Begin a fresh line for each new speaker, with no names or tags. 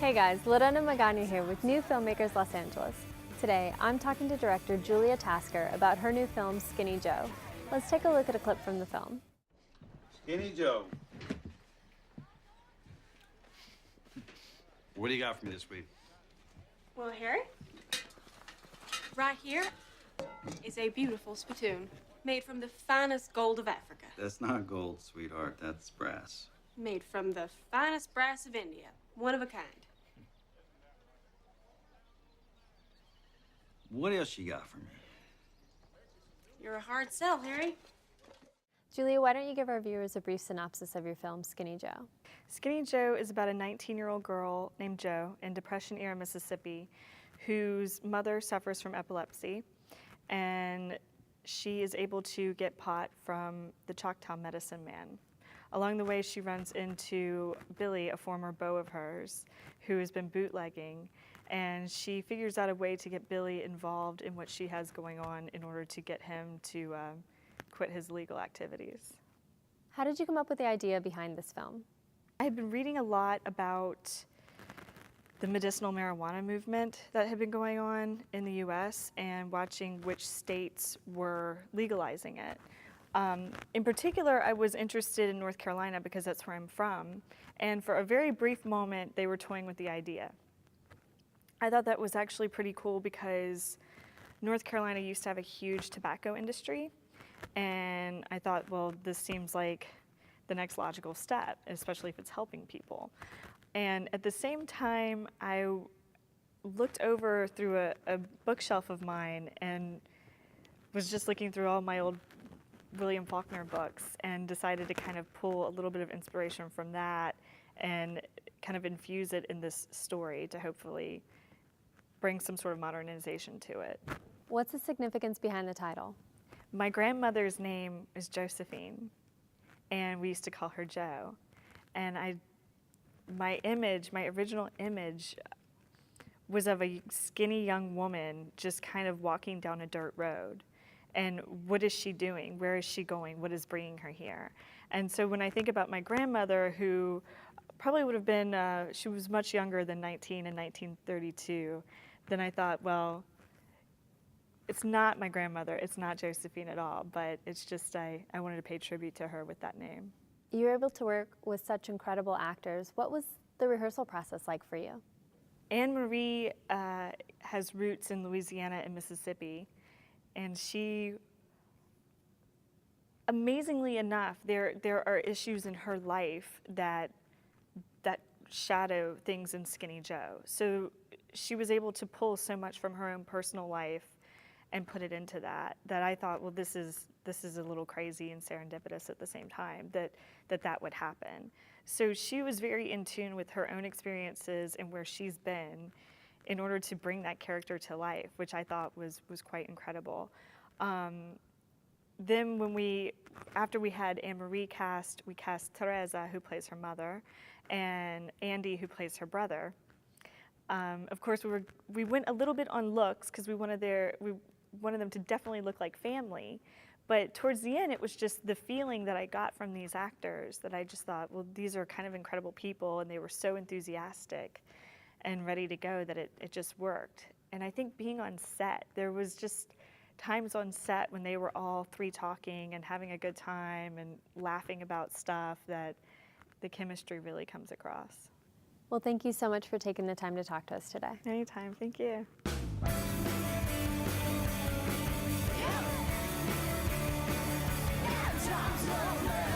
Hey guys, Lorena Magana here with New Filmmakers Los Angeles. Today, I'm talking to director Julia Tasker about her new film, Skinny Joe. Let's take a look at a clip from the film.
Skinny Joe.
What do you got for me this week?
Well, Harry, right here is a beautiful spittoon made from the finest gold of Africa.
That's not gold, sweetheart. That's brass.
Made from the finest brass of India. One of a kind.
What else you got for me?
You're a hard sell, Harry.
Julia, why don't you give our viewers a brief synopsis of your film, Skinny Joe?
Skinny Joe is about a 19-year-old girl named Joe in Depression-era Mississippi whose mother suffers from epilepsy, and she is able to get pot from the Choctaw medicine man. Along the way, she runs into Billy, a former beau of hers, who has been bootlegging, and she figures out a way to get Billy involved in what she has going on in order to get him to quit his legal activities.
How did you come up with the idea behind this film?
I had been reading a lot about the medicinal marijuana movement that had been going on in the US and watching which states were legalizing it. In particular, I was interested in North Carolina because that's where I'm from, and for a very brief moment, they were toying with the idea. I thought that was actually pretty cool because North Carolina used to have a huge tobacco industry, and I thought, well, this seems like the next logical step, especially if it's helping people. And at the same time, I looked over through a bookshelf of mine and was just looking through all my old William Faulkner books and decided to kind of pull a little bit of inspiration from that and kind of infuse it in this story to hopefully bring some sort of modernization to it.
What's the significance behind the title?
My grandmother's name is Josephine, and we used to call her Joe. And my original image was of a skinny young woman just kind of walking down a dirt road. And what is she doing? Where is she going? What is bringing her here? And so when I think about my grandmother, who probably would have been, she was much younger than 19 in 1932, then I thought, well, it's not my grandmother, it's not Josephine at all, but it's just I wanted to pay tribute to her with that name.
You were able to work with such incredible actors. What was the rehearsal process like for you?
Anne-Marie has roots in Louisiana and Mississippi, and she, amazingly enough, there are issues in her life that shadow things in Skinny Joe. So she was able to pull so much from her own personal life and put it into that I thought, well, this is a little crazy and serendipitous at the same time that would happen. So she was very in tune with her own experiences and where she's been in order to bring that character to life, which I thought was quite incredible. Then after we had Anne-Marie cast, we cast Teresa, who plays her mother, and Andy, who plays her brother. Of course, we went a little bit on looks because we wanted them to definitely look like family. But towards the end, it was just the feeling that I got from these actors that I just thought, well, these are kind of incredible people, and they were so enthusiastic and ready to go that it just worked. And I think being on set, there was just times on set when they were all three talking and having a good time and laughing about stuff that the chemistry really comes across.
Well, thank you so much for taking the time to talk to us today.
Anytime, thank you.
Yeah.